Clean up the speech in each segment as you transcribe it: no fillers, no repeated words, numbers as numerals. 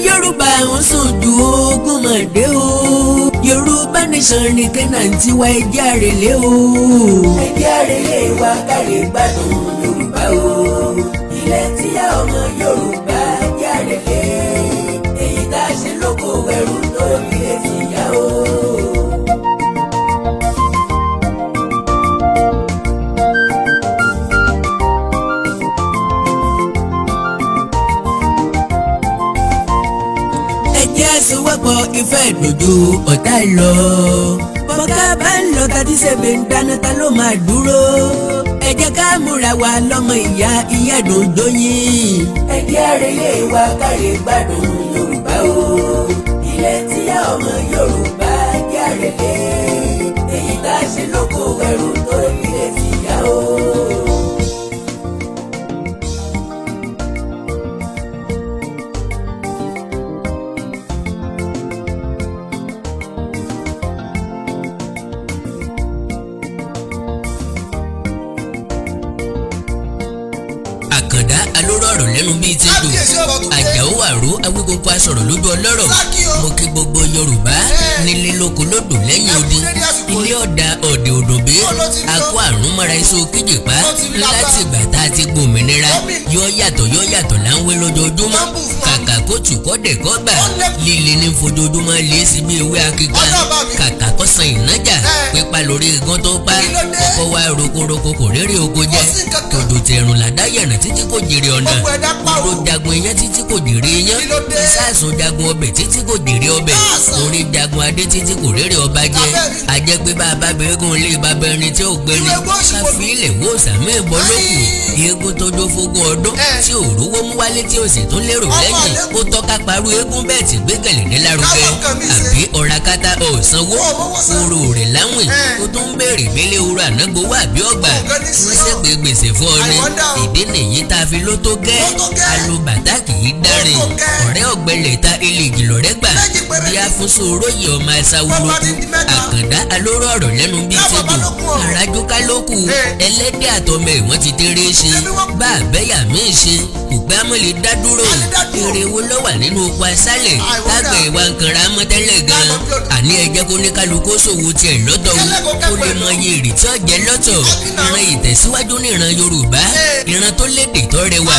Yorùbá ń sùn ju ogún mọ̀dé o. Yorùbá nation ní tẹ́nàntì wa ẹjẹ́ àrèlé o. Ẹjẹ́ àrèlé wa kárí gbádùn Yorùbá o. Ilẹ̀ tíyá ọmọ Yorùbá ẹjẹ́ àrèlé. Èyí tá a ṣe lóko ẹrú tó ilé tìyá o. Sowọ́pọ̀ ìfẹ́ ìdòdò ọ̀tá lọ. Bọ́ká bá ń lọ tàbí sẹ́bẹ̀ ń dáná ta ló máa dúró. Ẹ jẹ́ ká múra wa lọ́mọ ìyá ìyá dòdò yín. Ẹ jẹ́ àrèlé wa kárí gbádùn Yorùbá o. Ilẹ̀ tíyá ọmọ Yorùbá jẹ́ àrèlé. Èyí tá a ṣe lóko ẹrú tó ilé tìyá o. Àkàndá alóró ọ̀rọ̀ lẹ́nu bíi ti dùn. Àjàó àró awíkókó asọ̀rọ̀ lójú ọlọ́rọ̀. Mo kí gbogbo Yorùbá nílé lóko lódò lẹ́yìn odi. Ilé ọ̀dà ọ̀dẹ̀ òdòbé. Akó àrùn mọ́ra iṣu kíjìpá. Láti ìgbà tá a ti gbòmìnira. Yọ yàtọ̀ là ń wé lójoojúmọ́. Kàkà kó tù kọ́dẹ̀ kọ́ gbà. Líle ní fojoojúmọ́ lé sí bí ewé akíká. Kàkà kó san ìnájà. Pípa lórí igun tó pa. Kọ́kọ́ wá rokoroko kò réré oko jẹ. Tòjò tẹ̀rùn làdá yẹ̀nà títí kò jèrè ọ̀nà. Odò jagun iyán títí kò jèrè iyán. Ìsáàsùn jagun ọbẹ̀ títí kò jèrè ọbẹ̀. Orí jagun adé títí kò rérè ọba jẹ. Àjẹ́ pé bá a bá bẹ̀rẹ̀gùn lé bàbá ẹni tí ò gbẹni. Káfí ilẹ̀ wo sàmì ìbọn lókù. Eégún tó jó fógún ọdún. Tí ò rówó mú wálé tí ò sì tún lérò lẹ́yìn. Ó tọ́ka parú eégún bẹ́ẹ̀ tí gbé gẹ̀lẹ́dẹ́ lárugẹ. Àbí ọ̀rá kátà ọ̀sánwó. Orò rẹ̀ láwìn. Ó tún béèrè bílé oró ànágbówó àbí ọgbà. Wọ́n ṣègbè gbèsè fún ọ ní. Ìdí nìyí tá a fi ló tó gẹ́. Alùbàtà kì í dárin. Ọ̀rẹ́ ọ̀gbẹ́lẹ̀ ta ilé ìjìnlọ rẹ̀ gbà. Bí a fún sòrò yìí ọmọ aṣáwúrúkú. Àkàndá alóró ọ̀rọ̀ lẹ́nu bíi tébù. Àràjù kálókù. Ẹlẹ́dẹ̀ àtọmọ ìwọ̀n ti tẹ́rẹ́ ṣe. Bá àbẹ́yà míì ṣe. Kùgbà mọ́ lè dá dúró. Èrè wo ló wà nínú oko aṣálẹ̀. Tágbà ìwà nǹkan ra mọ́ tẹ́lẹ̀ gan. Àní ẹ jẹ́ kó ní kálukú ṣòwò tiẹ̀ lọ́tọ̀ o. Kó lè mọ iye èrè tí ó jẹ lọ́tọ̀. Ìran ìtẹ̀síwájú ní ìran Yorùbá. Ìran tó lédè tó rẹwà.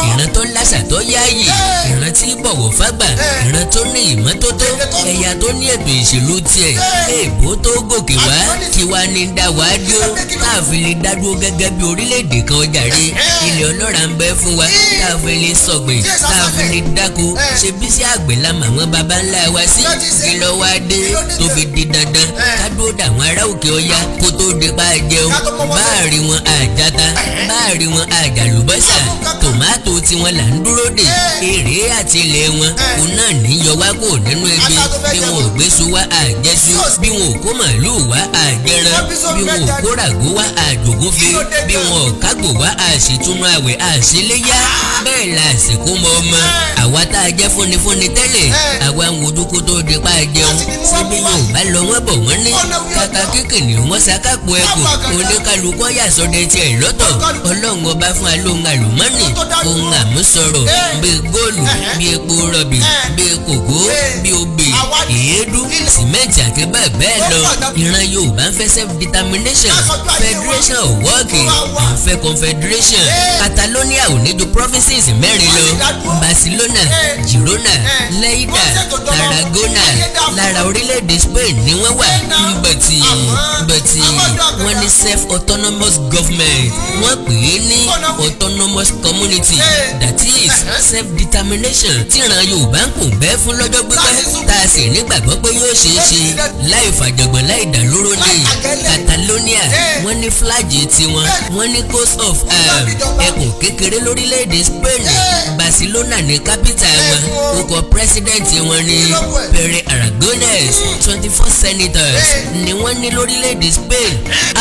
Ìran tó lásà tó yáàyè. Ìran tí bọ̀wọ̀ fágbà. Ìran tó ní ìmọ́tótó. Ẹ̀yà tó ní ètò ìṣèlú tiẹ̀. Èèbó tó gòkè wá. Kí wá ní dá wá dúró. Káàfin lè dá dúró gẹ́gẹ́ bí orílẹ̀-èdè kan jàre. Ilẹ̀ ọlọ́ràá ń bẹ fún wa. Káàfin lè sọ̀gbìn. Káàfin lè dáko. Ṣe bí sí àgbẹ̀ la mà wọ́n baba ńlá wa sí. Kí ló wá dé tó fi di dandan. Ká dúró dàwọn ará òkè ọya kó tó di pa jẹun. Báàrí wọn àjàta. Báàrí wọn àjàlùbọ́sà. Tòmátò tiwọn là ń dúró dè. Èrè àti ilẹ̀ wọn. Òun náà ní yọ wá kó nínú ebi. Bí wọn ò gbéṣu wá àjẹsú. Bí wọn ò kó màlúù wá àjẹran. Bí wọn ò kó ràgó wá àjògúnfe. Bí wọn ò kágbò wá àṣetúnú àwẹ̀ àṣeléyá. Bẹ́ẹ̀ la àsìkò mọ ọmọ. Àwa tá a jẹ́ fúnifúni tẹ́lẹ̀. Àwa ń wojú kó tó di pa jẹun. Síbi yóò bá lọ wọ́n bọ̀ wọ́n ní. Kàkà kíkìnì wọ́n ṣàkápò ẹkùn. Oníkálukú yàsọdẹ tiẹ̀ lọ́tọ̀. Ọlọ́run ọba fún alóhùn àlùmọ́nì. Ohun àmúṣọrọ̀ bíi góòlù, bíi epo rọ̀bì, bíi kòkó, bíi obì, èédú, sìmẹ́ǹtì àti bẹ́ẹ̀ bẹ́ẹ̀ lọ. Ìran Yorùbá ń fẹ́ self-determination, federation of working, à ń fẹ́ confederation. Catalonia ò ní ju provinces mẹ́rin lọ. Barcelona, Girona, Lleida, Tarragona, lára orílẹ̀-èdè Spain ni wọ́n wà. Bẹ̀tì wọ́n ní self-autonomous government. Wọ́n pè é ní autonomous community, that is self-determination tí ìran Yorùbá ń kò bẹ́ẹ̀ fún lọ́jọ́ pípẹ́. Tá a sì nígbàgbọ́ pé yóò ṣeé ṣe láì fàjọ̀gbọ̀n láì dàlóró ní. Catalonia wọ́n ní fúláàgì tiwọn. Wọ́n ní coast of ẹkùn kékeré lórílẹ̀‐èdè Spain. Barcelona ní capital wọn. Orúkọ president wọn ní Pere Aragonés. 24 senators ni wọ́n ní lórílẹ̀‐èdè Spain.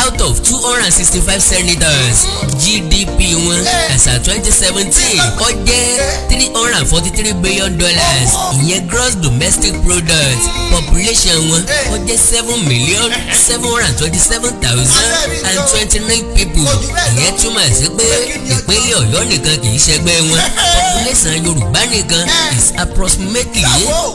out of 265 senators. GDP wọn as at 2017 ó jẹ́ $343 billion. Ìyẹn gross domestic product. Population wọn ó jẹ́ 7,727,029 people. Ìyẹn túmọ̀ sí pé ìpínlẹ̀ Ọ̀yọ́ nìkan kì í ṣẹgbẹ́ wọn. Population Yorùbá nìkan is approximately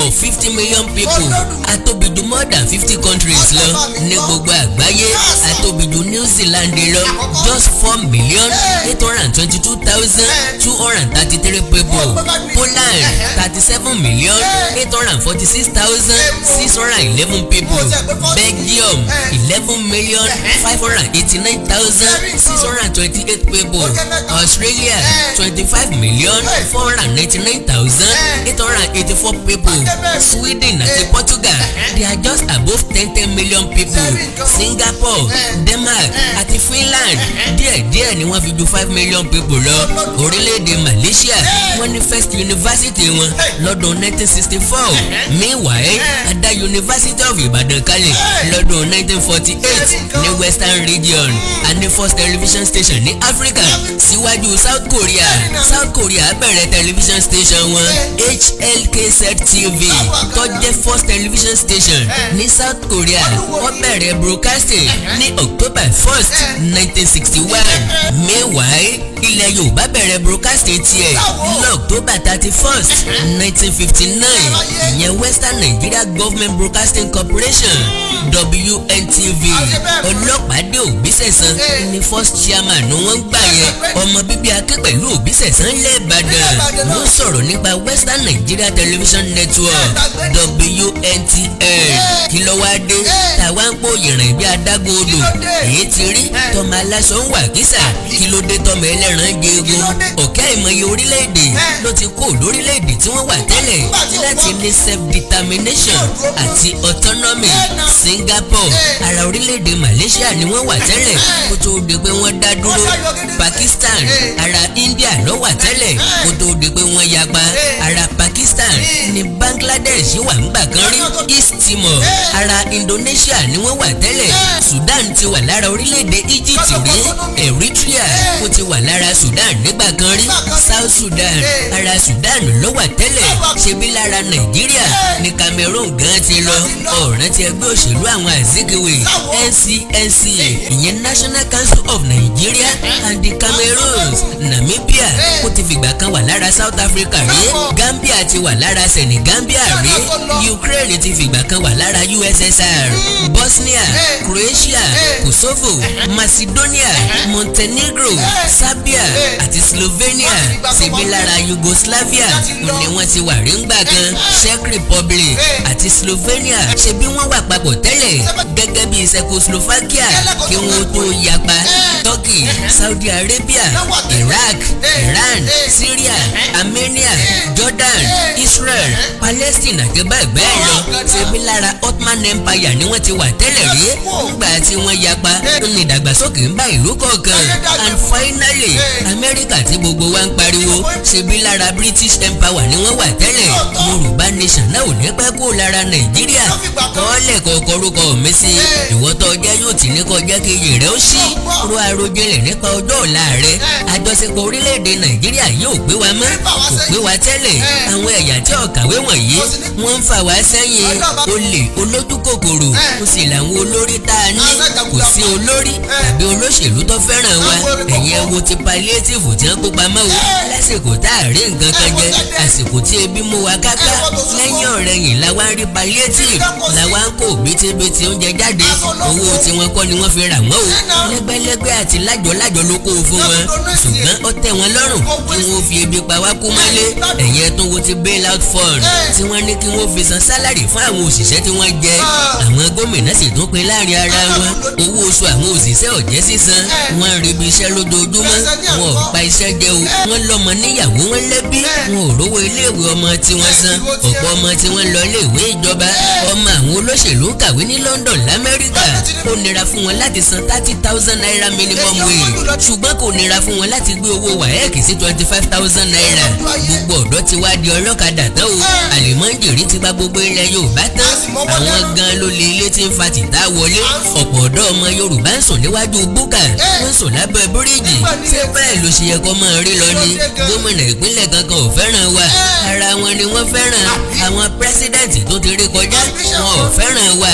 of 50 million people. Atóbijù more than 50 countries lọ ní gbogbo àgbáyé. Atóbijù New Zealand lọ just 4,822,233 people. Poland 37,846,611 people. Belgium 11,589,628 people. Australia 25,499,884 people. Sweden àti Portugal they are just above 10 million people. Singapore, Denmark àti Finland díẹ̀díẹ̀ ni wọ́n fi ju 5 million people lọ. Orílẹ̀-èdè Malaysia wọ́n ní first university wọn lọ́dún 1964. Meanwhile Ada University of Ibadan kalẹ̀ lọ́dún 1948 ní Western region and the first television station ní Africa síwájú South Korea. South Korea bẹ̀rẹ̀ television station wọn HLKZ TV tó jẹ́ first television station ní South Korea. Wọ́n bẹ̀rẹ̀ broadcasting ní October 1st 1961. Meanwhile ilẹ̀ Yorùbá bẹ̀rẹ̀ broadcasting tiẹ̀ ní October 31st 1959. Ìyẹn Western Nigeria Government Broadcasting Corporation WNTV. Ọlọ́pàdé Òbísẹ̀san ní first chairman ni wọ́n gbà yẹn. Ọmọ bíbí Akínpẹ̀lú Òbísẹ̀san lẹ̀ Ìbàdàn. Wọ́n sọ̀rọ̀ nípa Western Nigeria Television Network WNTN. Kí ló wá dé tàwa ń pò yìnrìn bí adágún odò. Èyí ti rí tọmọ aláṣọ ń wà kísà. Kí ló dé tọmọ ẹlẹ́ran jẹgun. Ọ̀kẹ́ ìmọ̀ye orílẹ̀-èdè ló ti kó lórílẹ̀-èdè tí wọ́n wà tẹ́lẹ̀ láti ní self-determination àti autonomy. Singapore ara orílẹ̀-èdè Malaysia ni wọ́n wà tẹ́lẹ̀ kó tó di pé wọ́n dá dúró. Pakistan ara India ló wà tẹ́lẹ̀ kó tó di pé wọ́n yapa. Ara Pakistan ni Bangladesh wà ńgbà kan rí. East Timor ara Indonesia ni wọ́n wà tẹ́lẹ̀. Sudan ti wà lára orílẹ̀-èdè Egypt rí. Eritrea ó ti wà lára Sudan nígbà kan rí. South Sudan ara Sudan ló wà tẹ́lẹ̀. Ṣebí lára Nàìjíríà ni Cameroon gan ti lọ. Ọ̀ràn ti ẹgbẹ́ òṣèlú àwọn Azikiwe NCNC ìyẹn National Council of Nigeria and the Cameroons. Namibia ó ti fìgbà kan wà lára South Africa rí. Gambia ti wà lára Senegambia rí. Ukraine ti fìgbà kan wà lára USSR. Bosnia, Croatia, Kosovo, Macedonia, Montenegro, Serbia àti Slovenia. Ṣebí lára Yugoslavia ni wọ́n ti wà rí ńgbà kan. Czech Republic àti Slovenia ṣebí wọ́n wà papọ̀ tẹ́lẹ̀ gẹ́gẹ́ bí Czechoslovakia kí wọ́n tó yapa. Turkey, Saudi Arabia, Iraq, Iran, Syria, Armenia, Jordan, Israel, Palestine àti bẹ́ẹ̀ bẹ́ẹ̀ lọ. Ṣebí lára Ottoman Empire ni wọ́n ti wà tẹ́lẹ̀ rí. Nígbà tí wọ́n yapa ní ìdàgbàsókè ń bá ìlú kọ̀ọ̀kan. And finally America tí gbogbo wa ń pariwo ṣebí lára British Empire ni wọ́n wà tẹ́lẹ̀. Yorùbá nation náà ò ní pẹ́ kó lára Nàìjíríà. Kọ́lẹ̀ kọ̀ọ̀kan orúkọ mi sí ìwọ́tọ̀ ọjọ́ yóò ti ní kọjá kejì rẹ̀ ó sì ro àròjinlẹ̀ nípa ọjọ́ ọ̀la rẹ̀. Àjọṣepọ̀ orílẹ̀-èdè Nàìjíríà yóò gbé wa mọ́ kò gbé wa tẹ́lẹ̀. Àwọn ẹ̀yà tí ọ̀kàwé wọ̀nyí wọ́n ń fà wá sẹ́yìn. Olè olójú kòkòrò kò sì làwọn olórí tá a ní. Kò sí olórí tàbí olóṣèlú tó fẹ́ràn wa. Ẹ̀yin ẹ wo ti palliative tí wọ́n kó pamọ́ o. Lásìkò tá a rí nǹkan kan jẹ àsìkò tí ebi mú wa káká. Lẹ́yìn ọ̀rẹ̀yìn làwa ń rí palliative làwa ń kó bítíbitì oúnjẹ jáde. Owó tí wọ́n kọ́ ni wọ́n fi rà wọ́n o. Lẹ́gbẹ́lẹ́gbẹ́ àti lájọ̀lájọ̀ ló kó o fún wọn. Ṣùgbọ́n ó tẹ́ wọn lọ́rùn kí wọ́n fi ebi pa wá kú mọ́lé. Ẹ̀yin ẹ̀tún wo ti bail out fund tí wọ́n ní kí wọ́n fi san sálárì fún àwọn òṣìṣẹ́ tí wọ́n jẹ. Àwọn gómìnà sì tún pín láàrin ara wọn. Owó oṣù àwọn òṣìṣẹ́ ò jẹ́ sísan. Wọ́n ń rebi iṣẹ́ lójoojúmọ́. Wọn ò pa iṣẹ́ jẹ o. Wọ́n lọ́mọ níyàwó wọn lẹ́bí. Wọn ò rówó iléèwé ọmọ tí wọ́n san. Ọ̀pọ̀ ọmọ tí wọ́n lọ iléèwé ìjọba. Ọmọ àwọn olóṣèlú ń kàwé ní London l'Amẹ́ríkà. Ó nira fún wọn láti san 30,000 naira minimum minimum wage ṣùgbọ́n kò nira fún wọn láti gbé owó WAEC sí 25,000 naira. Gbogbo ọ̀dọ́ ti wá di ọlọ́kadà tán o. àlèmọ́jèrè ti gba gbogbo ilẹ̀ Yorùbá tán. àwọn gan ló lé ilé tí ń fa tìta wọlé. ọ̀pọ̀ ọ̀dọ́ ọmọ Yorùbá ń sùn níwájú búkà wọ́n sùn lábẹ́ bíríìjì. ṣé bẹ́ẹ̀ ló ṣe yẹ kó máa rí lọ ni? gómìnà ìpínlẹ̀ kankan ò fẹ́ràn wa. ara wọn ni wọ́n fẹ́ràn. àwọn pírẹsidẹ̀ntì tó ti rí kọjá wọn ò fẹ́ràn wa.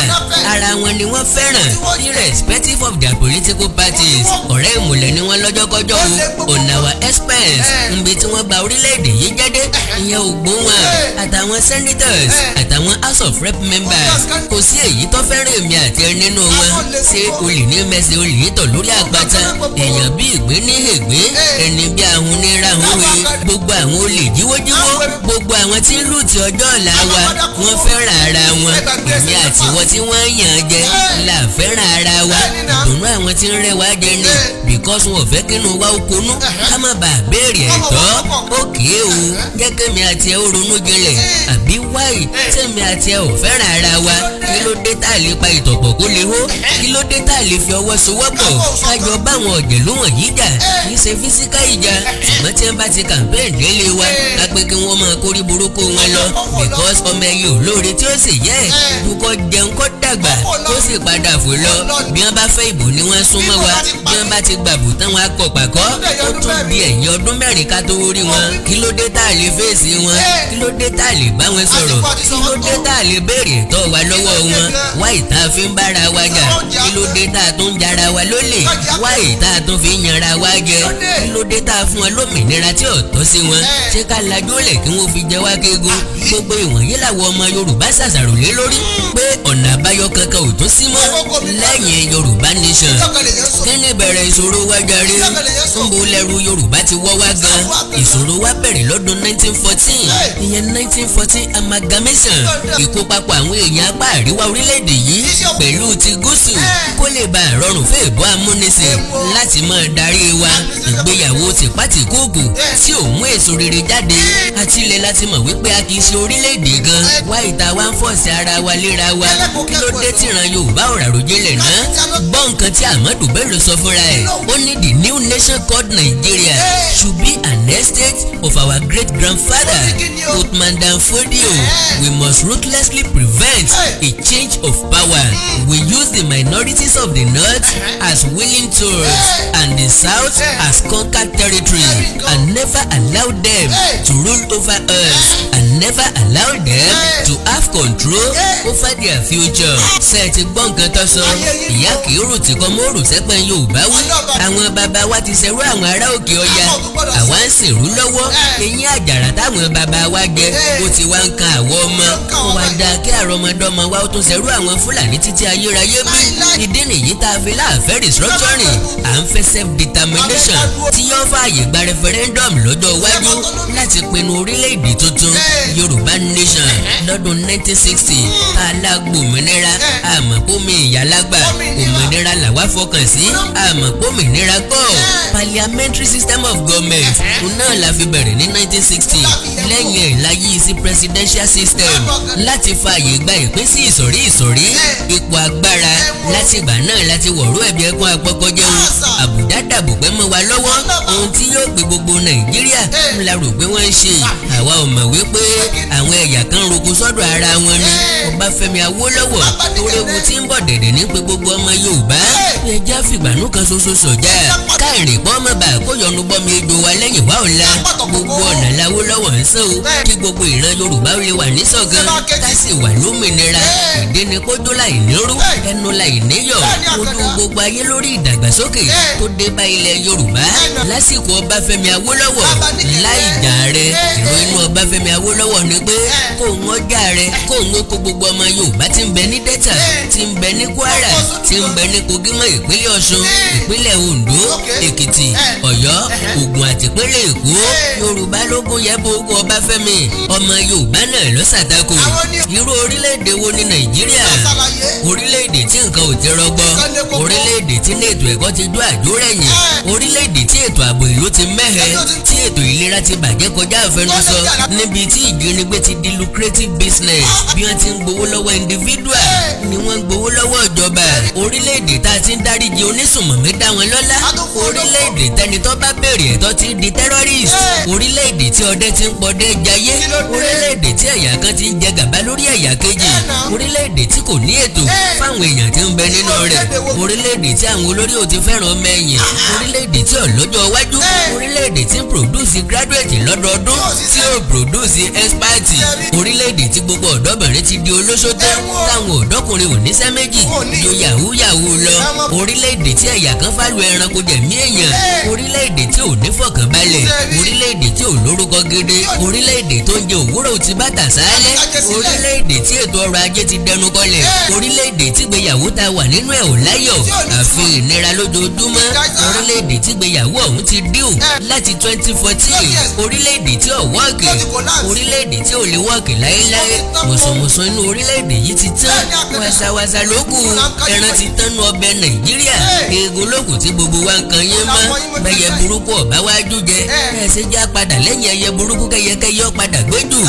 ara wọn ni wọ́n fẹ́ràn irrespective of their political parties. ọ̀rẹ́ ìmùlẹ̀ ni wọ́n lọ́jọ́kọ́jọ́ o. on our expense níbi tí wọ́n gba orílẹ̀-èdè yìí jáde ìyẹn ògbó wọn àtàwọn senators àtàwọn house of rep members kò sí èyí tó fẹ́ràn èmi àti ẹ nínú wọn. ṣé olè ní mẹ́sẹ̀ olè tọ̀ lórí àpáta èèyàn bí ìgbín ní ègbín ẹni bí ahun ní rahun wí. gbogbo àwọn olè jíwójíwó gbogbo àwọn tí ń lù tí ọjọ́ ọ̀la wa wọ́n fẹ́ràn ara wọn. èmi àti wọn tí wọ́n yàn jẹ là fẹ́ràn ara wa. ìdùnnú àwọn tí ń rẹwà jẹ ni because wọn ò fẹ́ kínú wa ó konú ká má bàa béèrè ẹ̀tọ́. òkè o jẹ́ kémi àti ẹ ó ronú jinlẹ̀ àbí wáyé tẹ̀mí àti ẹ ò fẹ́ràn ara wa. kí ló dé tá a lè pa ìtọ̀pọ̀ kó lè hó? kí ló dé tá a lè fi ọwọ́ sowọ́pọ̀ kájọ báwọn ọ̀jẹ̀lú wọ̀nyí jà? kì í ṣe físíkà ìjà ṣùgbọ́n tí wọ́n bá ti campaign délé wa ká pé kí wọ́n máa kórí burúkú wọn lọ because ọmọ ẹyẹ olóore tí ó sì yẹ dúkọ́ jẹun kó dàgbà kó sì padà fò lọ. bí wọ́n bá fẹ́ ìbò ni wọ́n súnmọ́ wa bí wọ́n bá ti gbàbù tán wọn á kọ̀ pàkọ́ ó tún di ẹ̀yìn ọdún mẹ́rin ká tó rí wọn. kí ló dé tá a lè fèsì wọn? kí ló dé tá a lè bá wọn sọ̀rọ̀? kí ló dé tá a lè béèrè ẹ̀tọ́ wa lọ́wọ́ wọn? wáyé tá a fi ń bára wa jà? kí ló dé tá a tún jara wa lólè? wáyé tá a tún fi ń yanra wa jẹ? kí ló dé tá a fún wọn lómìnira tí ò tọ́ sí wọn? ṣé ká lajú lẹ̀ kí wọ́n fi jẹ wá kéegun? gbogbo ìwọ̀nyí làwọn ọmọ Yorùbá ṣàṣàrò lé lórí pé ọ̀nà àbáyọ kankan ò tún sí mọ́ lẹ́yìn Yorùbá nation. kí ni bẹ̀rẹ̀ ìṣòro wa jàre? ń bo lẹ́rù Yorùbá ti wọ́ wá gan. ìṣòro wa bẹ̀rẹ̀ lọ́dún 1914 ìyẹn 1914 amalgamation. ìkópapọ̀ àwọn èèyàn apá àríwá orílẹ̀-èdè yìí pẹ̀lú ti gúúsù kó lè bá rọrùn fún èbó amúnisìn láti máa darí wa. ìgbéyàwó tìpátìkúùkù tí ò mú èso rere jáde. àtilẹ̀ láti mọ̀ wípé a kì í ṣe orílẹ̀-èdè gan. wá ìta wa ń fọ̀ọ̀sì ara wa léra wa. kí ló dé tìran Yorùbá ò ràròjinlẹ̀ náà? gbọ́ nǹkan tí Ahmadu Bello sọ fúnra ẹ̀. ó ní the new nation called Nigeria should be an estate of our great grandfather Uthman Dan Fodio. We must ruthlessly prevent a change of power. We use the minorities of the north as willing tools and the south as conquered territory and never allow them to rule over us and never allow them to have control over their future. ṣé ẹ ti gbọ́ nǹkan tó sọ? ìyá kì í rò tí kò mọ́ rò sẹ́pẹ̀ Yorùbá wí. àwọn bàbá wa ti ṣerú àwọn ará òkè ọya àwa ń ṣèrú lọ́wọ́. eyín àjàrà táwọn bàbá wa jẹ ó ti wá ń kan àwọn ọmọ. ó wá dáa kí àrọmọdọ́mọ wa ó tún ṣerú àwọn Fúlàní títí ayérayé bí. ìdí nìyí tá a fi láàfẹ́ restructuring à ń fẹ́ self determination tí yóò fààyè gba referendum lọ́jọ́ iwájú láti pinnu orílẹ̀-èdè tuntun Yorùbá nation. lọ́dún 1960 tá a lágbòmìnira àmọ́ pómi ìyálágbà òmìnira làwa fọkàn sí àmọ́ pómìnira kọ́. parliamentary system of government náà la fi bẹ̀rẹ̀ ní 1960 lẹ́yìn ẹ̀ la yí sí presidential system láti fààyè gba ìpín sí ìsọ̀rí ipò agbára. láti ìgbà náà láti wọ̀rú ẹ̀bí ẹ̀kún àpọ́kọ́jẹun àbùdá dàbò pẹ́ mọ́ wa lọ́wọ́. ohun tí yóò gbé gbogbo Nàìjíríà la rò pé wọ́n ń ṣe. àwa ò mọ̀ wípé àwọn ẹ̀yà kan roko sọ́dọ̀ ara wọn ni. Ọbáfẹ́mi Awólọ́wọ̀ toréwu tí ń bọ̀ dẹ̀dẹ̀ ní pé gbogbo ọmọ Yorùbá ẹjẹ́ fìgbànú kan ṣoṣo sọ̀jà káàrin pọ́ mọ́ bá kó yọnu bọ́mi ejò wa lẹ́yìn wá ọ̀la. gbogbo ọ̀nà l'Awólọ́wọ̀ ń sọ o kí gbogbo ìran Yorùbá lè wà ní ṣọ̀kan ká sì wà lómìnira. ìdí ni kójú láì nírú ẹnu láì níyọ̀ ojú gbogbo ayé lórí ìdàgbàsókè tó dé bá ilẹ̀ Yorùbá lásìkò Ọbáfẹ́mi Awólọ́wọ̀ láì jà rẹ. ìró inú Ọbáfẹ́mi Awólọ́wọ̀ ni pé kó ń jà rẹ kó ń kó gbogbo ọmọ Yorùbá tí ń bẹ ní Delta tí ń bẹ ní Kwara tí ń bẹ ní Kogi mọ́ ìpínlẹ̀ Ọ̀ṣun ìpínlẹ̀ Oǹdó Èkìtì Ọ̀yọ́ Ògùn àti ìpínlẹ̀ Èkó. Yorùbá lógún yẹ bó ogún Ọbáfẹ́mi ọmọ Yorùbá náà ló ṣàtakò. irú orílẹ̀-èdè wo ni Nàìjíríà? orílẹ̀-èdè tí nǹkan ò ti rọgbọ, orílẹ̀-èdè tí ní ètò ẹ̀kọ́ ti dún àjórẹ̀yìn, orílẹ̀-èdè tí ètò ààbò ìlú ti mẹ́hẹ, tí ètò ìlera ti bàjẹ́ kọjá àfẹnusọ, níbi tí ìjínigbé ti di lucrative business. bí wọ́n ti ń gbowó lọ́wọ́ individual ni wọ́n ń gbowó lọ́wọ́ jọba orílẹ̀-èdè tá a ti ń dáríji onísùnmọ̀mí dá wọn lọ́lá orílẹ̀-èdè tẹni tó bá béèrè ẹ̀tọ́ ti di terrorist orílẹ̀-èdè tí ọdẹ ti ń pọdẹ jayé orílẹ̀-èdè tí ẹ̀yà kan ti ń jẹ gàba lórí ẹ̀yà kejì orílẹ̀-èdè tí kò ní ètò fáwọn èèyàn tí ń bẹ nínú rẹ̀ orílẹ̀-èdè tí àwọn olórí ò ti fẹ́ràn ọmọ ẹ̀yìn orílẹ̀-èdè tí ọlọ́jọ́ iwájú orílẹ̀-èdè tí ń produce graduate lọ́dọọdún tí ó produce expert orílẹ̀-èdè tí gbogbo ọ̀dọ́bìnrin ti di olóṣó tán táwọn ọ̀dọ́kùnrin ò níṣẹ́ méjì ju yahoo yahoo lọ orílẹ̀-èdè tí ẹ̀yà kan fálù ẹranko jẹ̀mí èèyàn orílẹ̀-èdè tí ò ní fọkànbalẹ̀ orílẹ̀-èdè tí ò lórúkọ gidi orílẹ̀-èdè tó ń jẹ òwúrọ̀ tí bàtà sálẹ̀ orílẹ̀-èdè tí ètò ọrọ̀ ajé ti dẹnu kọlẹ̀ orílẹ̀-èdè tí gbéyàwó ta wà nínú ẹ̀ ò láyọ̀ àfi ìnira lójoojúmọ́ orílẹ̀-èdè tí gbéyàwó ọ̀hún ti díù láti 2014 orílẹ̀-èdè tí ò wọ́ọ̀kì orílẹ̀-èdè tí ò lè wọ́ọ̀kì láéláé mùsùlùmùsùn inú orílẹ̀-èdè yìí ti tán wàsàwàsà lókù ẹran ti tán nu ọbẹ̀ Nàìjíríà eegun lókù tí gbogbo wa ń kan yín mọ́ bẹ́yẹ burúkú ọ̀bá wájú jẹ ẹ̀sẹ̀ já padà lẹ́yìn ẹyẹ burúkú kẹyẹkẹyẹ padà gbẹ́jù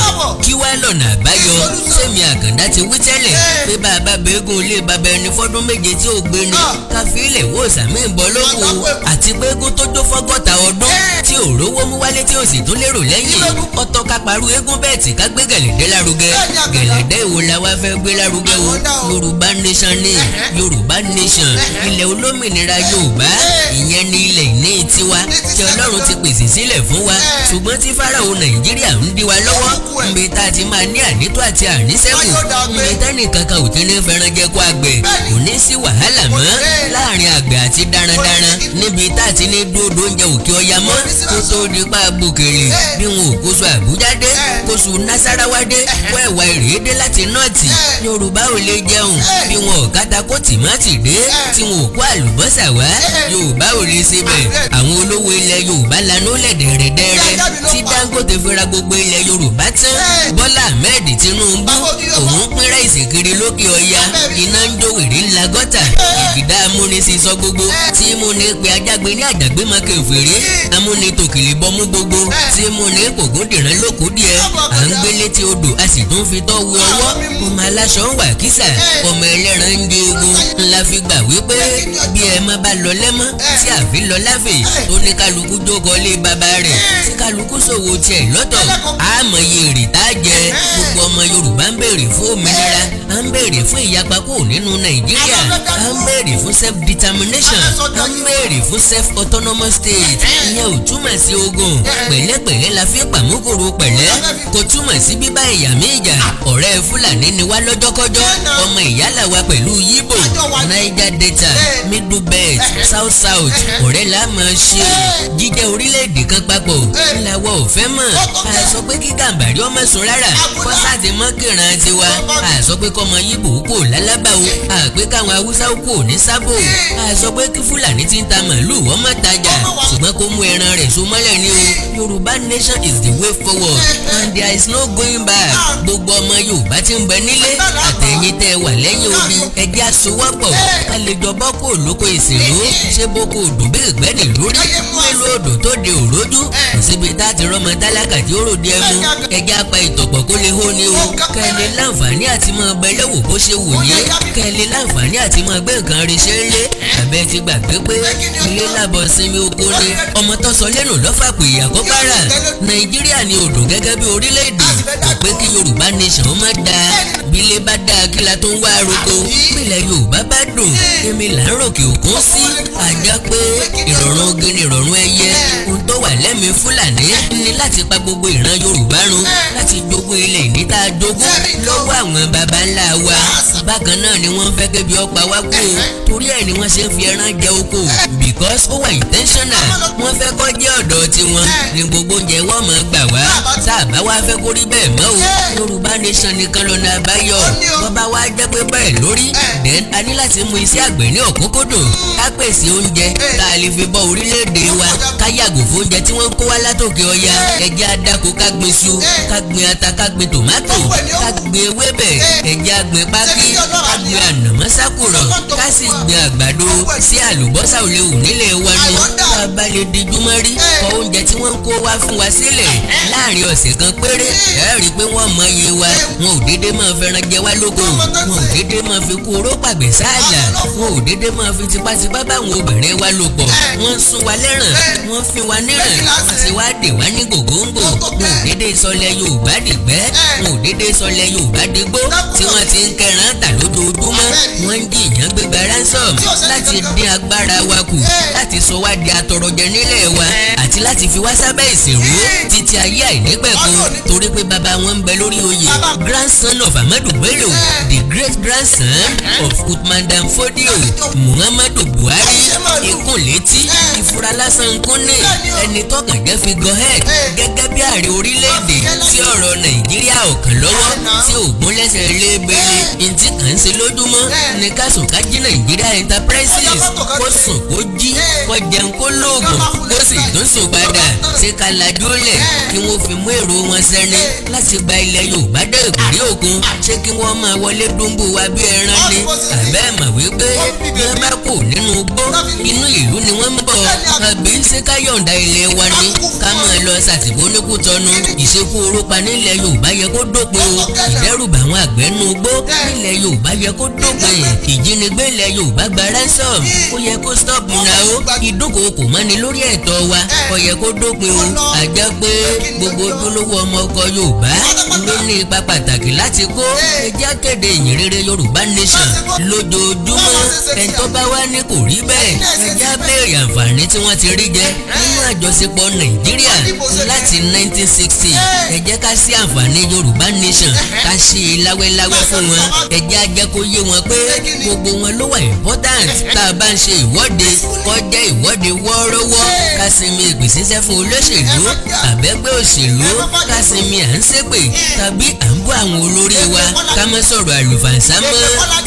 kí wá lọ́nà àbáyọ sẹ́mi Àkàndá ti wí tẹ́lẹ̀ pé bàbá bẹ́ẹ̀gùn ilé bàbá ẹni fọ́dún méje tí ò gbé ni káfílẹ̀ wò sàmì ìbọn lóko àti gbẹ́gùn tó jó fọ́gọ́ta ọdún tí ò rówó mú wálé tí ò sì tún lérò lẹ́yìn ọ̀tọ̀ ká parú eégún bẹ́ẹ̀ tí ká gbé gẹ̀lẹ́dẹ́ lárugẹ gẹ̀lẹ́dẹ́ ìwò la wá fẹ́ gbé lárugẹ o Yorùbá nation ni Yorùbá nation ilẹ̀ olómìnira Yorùbá ìyẹn ni ilẹ̀ ìní tiwa tí Ọlọ́run ti pèsè sílẹ̀ fún wa ṣùgbọ́n tí Fáráò Nàìjíríà ń dí wa lọ́wọ́ nbẹ tá a ti máa ní ànító àti àníṣẹ́kù nbẹ tẹ́nì kankan ò ti ní fẹ́ràn jẹ kó àgbẹ̀ kò ní sí wàhálà mọ́ láàrin àgbẹ̀ àti darandaran níbi tá a ti ní dúró oúnjẹ òkè ọya mọ́ kó tó di pa gbòkèrè bí wọn ò kóso Àbújá dé kóso Nasarawa dé wẹ́ẹ̀wá èrè dé láti nọ́ọ̀tì Yorùbá ò lè jẹun bí wọn ò kátàkó tìmọ́tì dé tí wọn ò kó àlùbọ́sà wá Yorùbá ò lè ṣe bẹ̀ àwọn olówó ilẹ̀ Yorùbá lanú lẹ̀dẹ̀rẹ̀dẹ̀rẹ̀ tí Dangote fẹ́ra gbogbo ilẹ̀ Yorùbá tán Bọ́lá Ahmed Tinubu òun pín ráìsì kiri lókè ọya iná ń jó wèrè ńlá gọ́tà ìdìdá amúnisísọ gbogbo tí mo ní pe ajágbe ní àjàgbé máa kẹfìrí amúnitòkìlì bọmú gbogbo tí mo ní kògódìrán lóko díẹ̀ à ń gbé létí odò a sì tún fi tọ́ wo ọwọ́ ọmọ aláṣọ ń wà kísà ọmọ ẹlẹ́ran ń jẹ ogun ńlá fi gbà wípé bí ẹ má bá lọ lẹ́mọ́ tí àfi lọ láfẹ̀ tó ní kálukú jókòó lé bàbá rẹ̀ tí kálukú ṣòwò tiẹ̀ lọ́tọ̀ àmọye èrè tá a jẹ gbogbo ọmọ Yorùbá ń béèrè fún òmìnira à ń béèrè fún ìyapa kúrò nínú Nàìjíríà à ń béèrè fún self determination à ń béèrè fún self autonomous state ìyẹn ò túmọ̀ sí ogun pẹ̀lẹ́pẹ̀lẹ́ la fi pàmùkòrò pẹ̀lẹ́ kò túmọ̀ sí bíbá ìyá mi ìjà ọ̀rẹ́ Fúlàní ni wá lọ́jọ́kọ́jọ́ ọmọ ìyálà wa pẹ̀lú Yíbò Niger Delta Middle Belt South South ọ̀rẹ́ la máa ṣe jíjẹ́ orílẹ̀-èdè kan papọ̀ ńláwọ̀ ò fẹ́ mọ̀ àìsọ pé kí Gàmbàrí ọmọ sùn rárá kọ́sáàtì mọ́kìrán tiwa àìsọ pé kọ́mọ Yíbò kò lálábà o àpé káwọn Haúsá kò ní sábò àìsọ pé kí Fúlàní ti ń ta màlúù wọ́n má tajà ṣùgbọ́n kó mú ẹran rẹ̀ so mọ́lẹ̀ ni o Yorùbá nation is the way forward and there is no going back gbogbo ọmọ Yorùbá ti ń bẹ nílé àtẹ̀yìn tẹ́ wà lẹ́yìn odi ẹjẹ́ àsowọ́pọ̀ àlejò bọ́kò lóko ìsìnlú ṣé boko odò bí ìgbẹ́ni lórí mélòó odò tó de òrójú síbi tá a ti rọmọ tálákà tí ó ròde ẹmu ẹjẹ́ apá ìtọ̀pọ̀ kó lè hó ni o kẹ́lẹ́ láǹfààní àti máa bẹ lẹ́wọ̀ bó ṣe wù yé kẹ́lẹ́ láǹfààní àti máa gbé nǹkan rí ṣe ń lé àbẹ́ ti gbàgbé pé ilé lábọ̀ sinmi oko ni ọmọ tó sọ lẹ́nu lọ́fà pé ìyàkọ́ bára Nàìjíríà ni odò gẹ́gẹ́ bí orílẹ̀-èdè kò pé kí Yorùbá nation má dáa bílé bá dáa kí la tó ń wá roko bílẹ̀ Yorùbá bá dùn èmi là ń ròkè òkun sí àjá pé ìrọ̀rùn ogun ni ìrọ̀rùn ẹyẹ ohun tó wà lẹ́mìí Fúlàní ní láti pa gbogbo ìran Yorùbá run láti jogún ilẹ̀ ìní tá a jogún lọ́wọ́ àwọn baba ńlá wa bákan náà ni wọ́n fẹ́ kébi ọ̀pá wá kú torí ẹ̀ ni wọ́n ṣe ń fi ẹran jẹ oko because ó wà intentional wọ́n fẹ́ kọ́ jẹ́ ọ̀dọ̀ tiwọn ní gbogbo oúnjẹ wọ́n mọ̀ gbà wá tá a bá wá fẹ́ kó rí bẹ́ẹ̀ mọ́ o Yorùbá nation nìkan lọ́nà àbáyọ wọ́n bá wá jẹ́ pé bẹ́ẹ̀ lórí then a ní láti mú iṣẹ́ àgbẹ̀ ní ọ̀kúnkúndùn ká pèsè oúnjẹ tá a lè fi bọ́ orílẹ̀-èdè wa ká yàgò fún oúnjẹ tí wọ́n ń kó wá látòkè ọya ẹjẹ́ adáko ká gbin iṣu ká gbin ata ká gbin tòmátò ká gbin ewébẹ̀ ẹjẹ́ agbin pákí ká gbin ànàmọ́ sákùrọ̀ ká sì gbin àgbàdo sí àlùbọ́sà òlewù ní nílẹ̀ wa ni tá a bá lè dijú mọ́ rí kọ oúnjẹ tí wọ́n ń kó wá fún wa sílẹ̀ láàrin ọ̀sẹ̀ kan péré ẹ rí i pé wọ́n mọ iye wa wọn ò dédé máa fẹ́ràn jẹ wá lógo wọn ò dédé máa fi kú oró pàgbẹ́ sáàlà wọn ò dédé máa fi tipátipá báwọn obìnrin wa lò pọ̀ wọ́n ń sún wa lẹ́ràn wọ́n fi wa níràn wọ́n ti wá dè wá ní gògóńgò wọn ò dédé sọlẹ̀ Yorùbá dìgbẹ́ wọn ò dédé sọlẹ̀ Yorùbá dìgbó tí wọ́n ti ń kẹran tà lójoojúmọ́ wọ́n ń jìyàn gbégbá ransom láti dín agbára wa kù láti sọ wá di atọrọjẹ nílẹ̀ wa àti láti fi wá sábẹ́ ìsìnrú títí ayé àìnípẹ̀kun torí pé bàbá wọn ń bẹ lórí oyè grandson of Ahmadu Bello the great grandson of Uthman Dan Fodio Muhammadu Buhari ikùn létí ìfura lásán kúnni ẹni tọkàn jẹ́ figurehead gẹ́gẹ́ bí ààrẹ orílẹ̀-èdè tí ọ̀rọ̀ Nàìjíríà ọ̀kan lọ́wọ́ tí ògùn lẹ́sẹ̀ lébele ntí kàn ń ṣe lójúmọ́ ní kásùn kájí Nàìjíríà Enterprises kó sùn kó jí kó jẹun kó lóògùn kó sì tún sùn padà ṣé ká lajú lẹ̀ kí wọ́n fi mú èrò wọn sẹ́ni láti gba ilẹ̀ Yorùbá dé ìpínlẹ̀ Ògùn ṣé kí wọ́n máa wọlé dúnbù wa bí ẹran ni àbẹ́ mọ̀ wípé bí wọ́n bá kù nínú igbó inú ìlú ni wọ́n ń bọ̀ àbí ṣé ká yọ̀ǹda ilẹ̀ wa ni ká máa lọ ṣàtìkó ní Kútọ́nù ìṣekú orópa nílẹ̀ Yorùbá yẹ kó dópin o ìdẹ́rùbà àwọn àgbẹ̀ nù igbó nílẹ̀ Yorùbá yẹ kó dópin ìjínigbé ilẹ̀ Yorùbá gba ransom ó yẹ kó stop náà o ìdúnkòokò mọ́ni lórí ẹ̀tọ́ wa ó yẹ kó dópin o àjẹ́ pé gbogbo ojúlówó ọmọ ọkọ Yorùbá ló ní ipa pàtàkì láti kó ẹjẹ́ kéde ìyìnrere Yorùbá nation lójoojúmọ́ ẹni tó bá wá ní kò rí bẹ́ẹ̀ ẹjẹ́ béèrè àǹfààní tí wọ́n ti rí jẹ nínú àjọṣepọ̀ Nàìjíríà láti 1960 ẹ jẹ́ ká sí àǹfààní Yorùbá nation ká ṣe láwẹ́láwẹ́ fún wọn ẹ jẹ́ á jẹ́ kó yé wọn pé gbogbo wọn ló wà important tá a bá ń ṣe ìwọ́de kó jẹ́ ìwọ́de wọ́ọ́rọ́wọ́ ká sinmi ìpèsíṣẹ́ fún olóṣèlú àbẹ́gbẹ́ òṣèlú ká sinmi à ń ṣépè tàbí à ń bú àwọn olórí wa ká má sọ̀rọ̀ àlùfàǹsá mọ́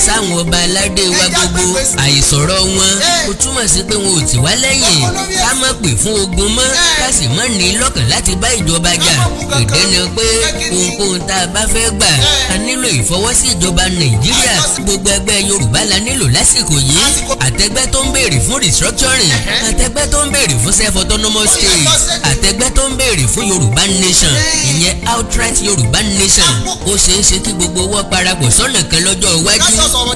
sáwọn ọba aládé wa gbogbo àìsọ̀rọ̀ wọn kò túmọ̀ sí pé wọn ò tì wá lẹ́yìn ká má pè fún ogun mọ́ ká sì má ní lọ́kàn láti bá ìjọba jà ìdẹ́nà pé ohunkóhun tá a bá fẹ́ gbà a nílò ìfọwọ́sí ìjọba Nàìjíríà gbogbo ẹgbẹ́ Yorùbá la nílò lásìkò yìí àtẹgbẹ́ tó ń béèrè fún restructuring àtẹgbẹ́ tó ń béèrè fún self-autonomous state àtẹgbẹ́ tó ń béèrè fún Yorùbá nation ìyẹn outright Yorùbá nation ó ṣeé ṣe kí gbogbo owó parapọ̀ sọ́nà kan lọ́jọ́ iwájú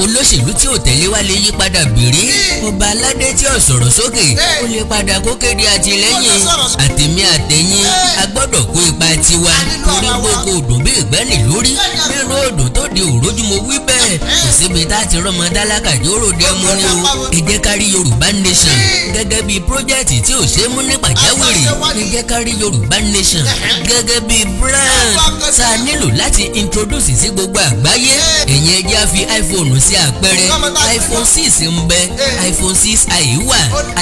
olóṣèlú tí ò tẹ̀lé wa lè yí padà bìrí ọba aládé tí ò sọ̀rọ̀ sókè ó lè padà kó kéde àtìlẹ́yìn àtẹ̀mí àtẹ̀yìn a gbọ́dọ̀ kó ipa tiwa torí gbogbo òdùn bí ìgbẹ́ni lórí nínú òdùn tó di òrójú mo wí bẹ́ẹ̀ kò síbi tá a ti rọ́mọ dálákà yóró dẹ́mu ni o ẹ jẹ́ ká rí Yorùbá nation gẹ́gẹ́ bí pírójẹ́tì tí ò ṣe é mú ní pàjáwìrì ẹ jẹ́ ká rí Yorùbá nation gẹ́gẹ́ bí brand tá a nílò láti introduce sí gbogbo àgbáyé ẹ̀yin ẹ jẹ́ á fi iPhone sí àpẹẹrẹ iPhone 6 ń bẹ iPhone 6i wà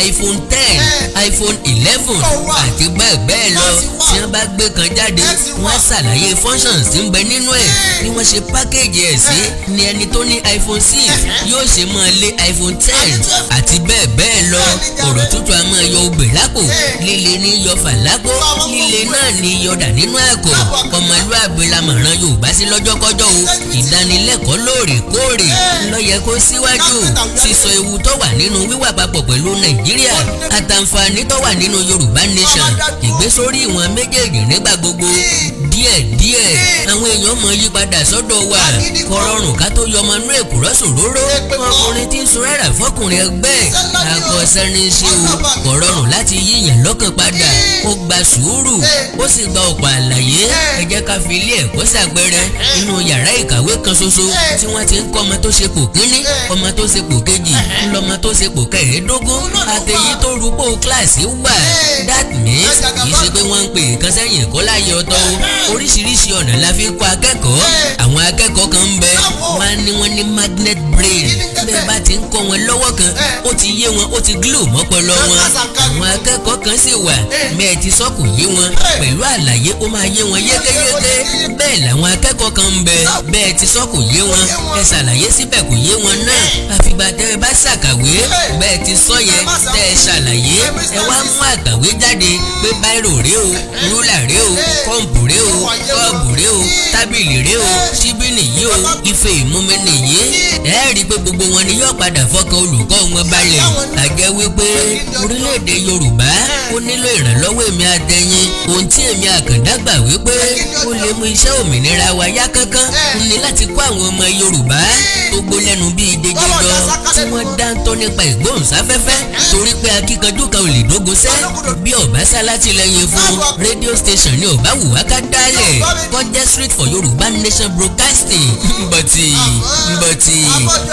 iPhone 10 iPhone 11 àti bẹ́ẹ̀ bẹ́ẹ̀ lọ tí wọ́n bá gbé kan jáde wọ́n á ṣàlàyé functions tí ń bẹ nínú ẹ̀ bí wọ́n ṣe package ẹ̀ sí ni ẹni tó ní iPhone 6 yóò ṣe máa lé iPhone 10 àti bẹ́ẹ̀ bẹ́ẹ̀ lọ ọ̀rọ̀ tútù a máa yọ obì lápò líle ní yọ fàlápò líle náà ní yọdà nínú ẹ̀kọ́ ọmọlúàbí la mọ̀ràn Yorùbá sí lọ́jọ́kọ́jọ́ o ìdánilẹ́kọ̀ọ́ lóòrèkóòrè ló yẹ kó síwájú sísọ ewu tó wà nínú wíwà papọ̀ pẹ̀lú Nàìjíríà àtàǹfààní tó wà nínú Yorùbá nation ìgbésórí ìwọ̀n méjèèjì nígbà gbogbo díẹ̀díẹ̀ àwọn èèyàn mọ̀ yípadà sọ́dọ̀ wa kọrọrùn ká tó yọmọ inú èkùrọ́ sòróró ọkùnrin tí ń sun rárá fọkùnrin ẹgbẹ́ akọ́sẹ́rin sí o kọrọrùn láti yíyàn lọ́kàn padà ó gba sùúrù ó sì gba ọ̀pọ̀ àlàyé ẹ jẹ́ ká fi ilé ẹ̀kọ́ ṣàpẹẹrẹ inú yàrá ìkàwé kan ṣoṣo tí wọ́n ti ń kọ́ ọmọ tó ṣe pò kínní ọmọ tó ṣe pò kejì ńlọmọ tó ṣe pò kẹẹ̀ẹ́dógún àtẹ̀yí tó rúpò kíláàsì wà that means kì í ṣe pé wọ́n ń pè nǹkan sẹ́yìn ẹ̀kọ́ láyé ọ̀tọ̀ oríṣiríṣi ọ̀nà la fi kọ́ akẹ́kọ̀ọ́ àwọn akẹ́kọ̀ọ́ kan ń bẹ wọ́n ní magnet brain bẹ́ẹ̀ bá ti ń kọ́ wọn lọ́wọ́ kan ó ti yé wọn ó ti glue mọ́pọlọ wọn àwọn akẹ́kọ̀ọ́ kan sì wà bẹ́ẹ̀ ti sọ kò yé wọn pẹ̀lú àlàyé ó máa yé wọn yékéyéké bẹ́ẹ̀ làwọn akẹ́kọ̀ọ́ kan ń bẹ bẹ́ẹ̀ ti sọ kò yé wọn ẹ ṣàlàyé síbẹ̀ kò yé wọn náà àfìgbà tẹ́ ẹ bá ṣàkàwé bẹ́ẹ̀ ti sọ yẹn tẹ́ ẹ ṣàlàyé ẹ wá mú àkàwé jáde pé báírò rèé o rúlà rèé o kọ́ǹpù rèé o kọ́ọ̀bù rèé o tábìlì rèé o ṣíbí nìyí o ife ìmumi nìyí ẹ rí i pé gbogbo wọn ni yóò padà fọkàn olùkọ́ wọn balẹ̀ àjẹ́ wípé wípé orílẹ̀-èdè Yorùbá ó nílò ìrànlọ́wọ́ èmi àtẹ̀yin. Ohun tí èmi Àkàndá gbà wípé ó lè mú iṣẹ́ òmìnira wa yá kánkán ní láti kó àwọn ọmọ Yorùbá tó gbólẹ́nu bíi Dèjìdọ̀ tí wọ́n dáńtọ́ nípa ìgbóhùnsáfẹ́fẹ́, torí pé akíkanjú kan ò lè dógun sẹ́ bí ọ̀bá sálátìlẹ́yìn fún rédíò station ní ọ̀bá wùwá ká dálẹ̀ kọjá street for Yorùbá Nation Broadcasting bọ̀tì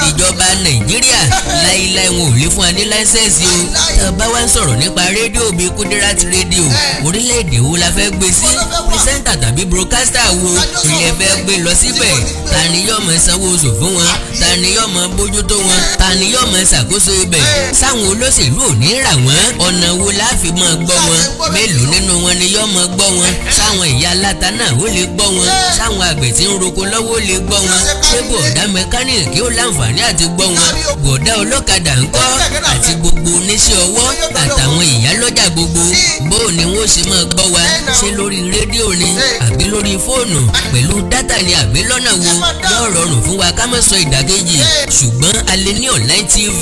ìjọba Nàìjíríà láíláí wọn ò lè fún wa ní láísẹ̀nsì o. tá a bá wá ń sọ̀rọ̀ nípa rédíò bíi Kudirat rédíò, orílẹ̀-èdè wo la fẹ́ gbé sí? pírísẹ́ńtà tàbí broadcaster wo ilẹ̀ fẹ́ gbé lọ síbẹ̀? ta ni yóò máa sanwó oṣù fún wọn? ta ni yóò máa bójútó wọn? ta ni yóò máa ṣàkóso ibẹ̀? sáwọn olóṣèlú ò ní rà wọ́n? ọ̀nà wo la fi máa gbọ́ wọn? mélòó nínú wọn ni yóò máa gbọ́ wọn? sáwọn ìyá aláta náà ó lè gbọ́ wọn? sáwọn àgbẹ̀ tí ń roko lọ́wọ́ ó lè gbọ́ wọn? ṣé bọ̀dá mẹkáníìkì ó láǹfààní àti gbọ́ wọn? bọ̀dá ọlọ́kadà ńkọ́? àti gbogbo oníṣẹ́ ọwọ́ àtàwọn ìyálọ́jà gbogbo bó ni wọ́n ṣe máa gbọ́ wa? ṣé lórí rédíò ni àbí lórí fóònù pẹ̀lú dátà ni àbí lọ́nà wo? yóò rọrùn fún wa ká má sọ ìdàkejì, ṣùgbọ́n a lè ní online TV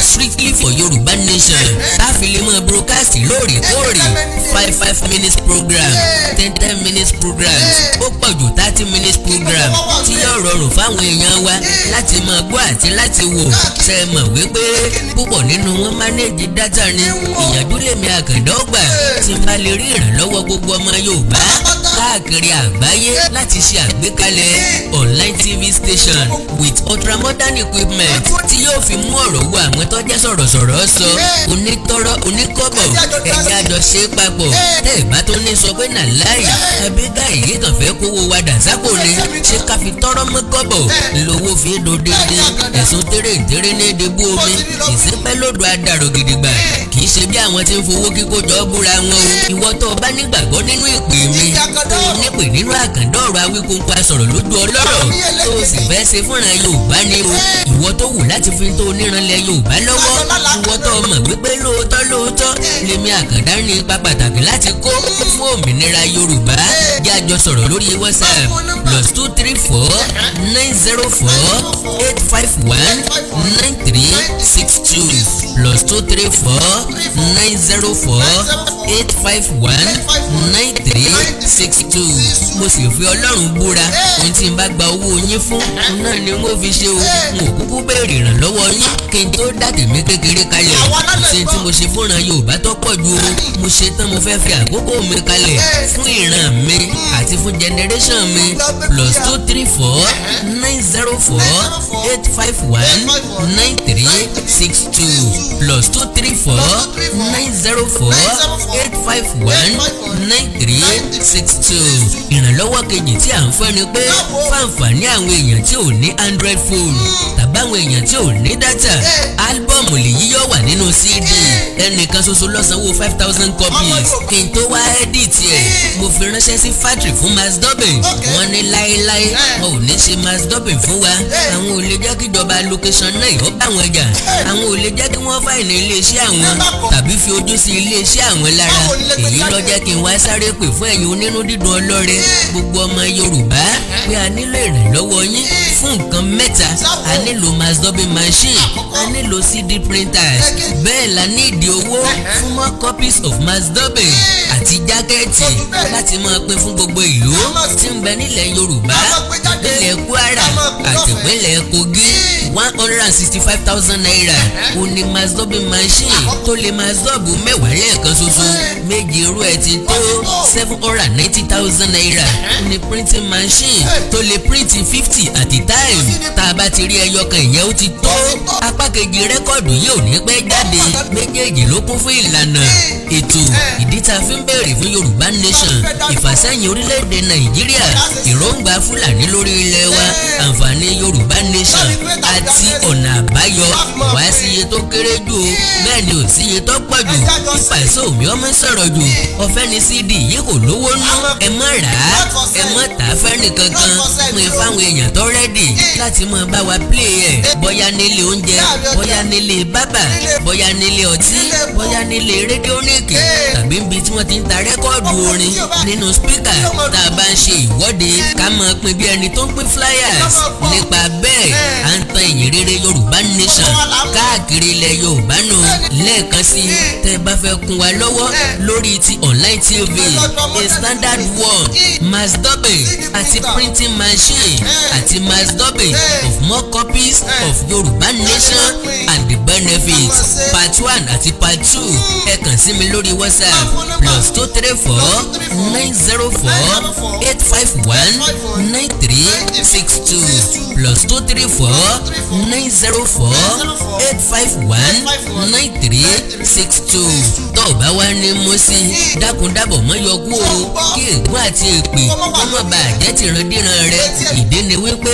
strictly for Yorùbá Nation tá a fi lè máa broadcast lóòrèkóòrè 5 minutes program 10 minutes programs ó pọ̀ jù 30 minutes program tí yóò rọrùn fáwọn èèyàn wa láti máa gbọ́ àti láti wò. ṣe é mọ̀ wípé púpọ̀ nínú wọn manage data ni. ìyànjú lèmi Àkàndá gbà tí n bá lè rí ìrànlọ́wọ́ gbogbo ọmọ Yorùbá káàkiri àgbáyé láti ṣe àgbékalẹ̀ online TV station with ultramodern equipment tí yóò fi mú ọ̀rọ̀ wo àwọn tó jẹ́ sọ̀rọ̀sọ̀rọ̀ sọ onítọ́rọ́ oníkọ́bọ̀ ẹ̀já jọ ṣe é papọ̀. tẹ́ ẹ̀ bá tó ní sọ pé nàláì abẹ́gà èyí kàn fẹ́ kówó wa dàsákò ni ṣé ká fi tọ́rọ́ mọ́ kọ́bọ̀ lówó fi é do dédé ẹ̀sùn tẹ́rẹ̀ ní edebú omi ìsínpẹ́ lódò adarò gidigba kì í ṣe bí àwọn tí ń fowó kíkó jọ búra wọn o. ìwọ tó o bá nígbàgbọ́ nínú ìpè mi tó o nípè nínú Àkàndá ọ̀rọ̀ Awíkonko asọ̀rọ̀ lójú ọlọ́rọ̀ tó o sì fẹ́ ṣe fúnra Yorùbá ni o. ìwọ tó wù láti fi tó oníranlẹ̀ Yorùbá lọ́wọ́, ìwọ tó mọ̀ wípé lóòótọ́ lèmi Àkàndá ní ipa pàtàkì láti kó fún òmìnira Yorùbá. jẹ́ a jọ sọ̀rọ̀ lórí WhatsApp +234 904 851 9362 +234 904 851 9362. mo sì fi Ọlọ́run búra ohun tí n bá gba owó yín fún náà ni mo fi ṣe o. n ò kúkú béèrè ìrànlọ́wọ́ yín kí n tó dá tèmi kékeré kalẹ̀. ṣé tí mo ṣe fúnra Yorùbá tó pọ̀ ju o. mo ṣe tán mo fẹ́ fi àkókò mi kalẹ̀ fún ìran mi àti fún generation mi. +234 904 851 9362 +234 904 851 9362. ìrànlọ́wọ́ kejì tí à ń fẹ́ ni pé fáǹfààní àwọn èèyàn tí ò ní Android phone tàbí àwọn èèyàn tí ò ní data, álbọ̀mù lèyí yóò wà nínú CD. ẹnìkan ṣoṣo ló sanwó 5000 copies. kí n tó wá edit ẹ̀ mo fi ránṣẹ́ sí factory fún mass dubbing. wọ́n ní láéláé wọn ò ní ṣe mass dubbing fún wa. àwọn ò lè jẹ́ kí ìjọba location náà yóò bá wọn jà. àwọn ò lè jẹ́ kí wọ́n fáìní iléeṣẹ́ àwọn tàbí fi ojú sí iléeṣẹ́ àwọn lára. èyí ló jẹ́ kí n wá sáré pè fún ẹ̀yin onínú dídùn ọlọ́rẹ gbogbo ọmọ Yorùbá pé a nílò ìrànlọ́wọ́ yín fún nǹkan mẹ́ta. a nílò mass dubbing machine, a nílò CD printers, bẹ́ẹ̀ la ní ìdí owó fún more copies of mass dubbing àti jákẹ́ẹ̀tì láti máa pín fún gbogbo ìlú tí ń bẹ nílẹ̀ Yorùbá, ìpínlẹ̀ Kwara àti ìpínlẹ̀ Kogi. 165,000 naira ó ní mass dubbing machine tó lè mass dub mẹ́wàá lẹ́ẹ̀kan ṣoṣo. méjì irú ẹ̀ ti tó 790,000 naira ó ní printing machine tó lè print 50 at a time. tá a bá ti rí ẹyọ kan ìyẹn ó ti tó. apá kejì rẹ́kọ̀dù yìí ò ní pẹ́ jáde. méjèèjì ló kún fún ìlànà ètò ìdí tá a fi ń béèrè fún Yorùbá Nation. ìfàsẹ́yìn orílẹ̀-èdè Nàìjíríà, èròǹgbà Fúlàní lórí ilẹ̀ wa, àǹfààní Yorùbá Nation àti ọ̀nà àbáyọ. wá sí iye tó kéré jù o, bẹ́ẹ̀ ni ò sí iye tó pọ̀ jù. ìpàṣẹ òmí ọmọ sọ̀rọ̀ jù. ọ̀fẹ́ ni CD yìí kò lówó nú. ẹ má rà á, ẹ má tà á fẹ́ nìkankan. mo fáwọn èèyàn tó rẹ́dì láti máa bá wa play ẹ̀. bóyá nílé oúnjẹ, bóyá nílé bábà, bóyá nílé ọtí, bóyá nílé rédíónìkì tàbí níbi tí wọ́n ti ti ń ta rẹ́kọ̀dù orin nínú spíkà tá a bá ń ṣe ìwọ́de ká máa pín bí ẹni tó ń pín flyers. Nípa bẹ́ẹ̀ à ń tan ìyìn rere Yorùbá Nation káàkiri ilẹ̀ Yorùbá nù. Lẹ́ẹ̀kan sí tẹ́ bá fẹ́ kún wa lọ́wọ́ lórí ti online TV a standard one mass dubbing àti printing machine àti mass dubbing of more copies of Yorùbá Nation and the benefits part 1 àti part 2. Ẹ kàn sí mi lórí WhatsApp +234 904 851 9362 +234 904 851 9362. tó o bá wá ní mú sí dákúndábọ̀ mọ́ yọkú o kí ègún àti èpè ọmọ bá jẹ́ tìrandíran rẹ. ìdí ni wípé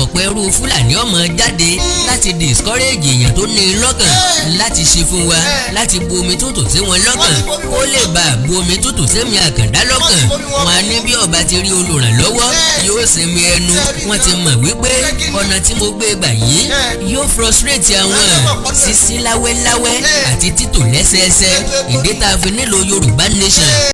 ọ̀pọ̀ ẹrú Fúlàní ọmọ jáde láti discourage èèyàn tó ní lọ́kàn láti ṣe fún wa láti bu omi tútù sí wọn lọ́kàn kó lè bá bu omi tútù sẹ́mi Àkàndá lọ́kàn. wọn á ní bí ọba ti rí olùrànlọ́wọ́ yóò sinmi ẹnu. wọ́n ti mọ̀ wípé ọ̀nà tí mo gbé gbà yìí yóò frustrate àwọn sísí láwẹ́láwẹ́ àti títò lẹ́sẹẹsẹ. ìdí tá a fi nílò Yorùbá Nation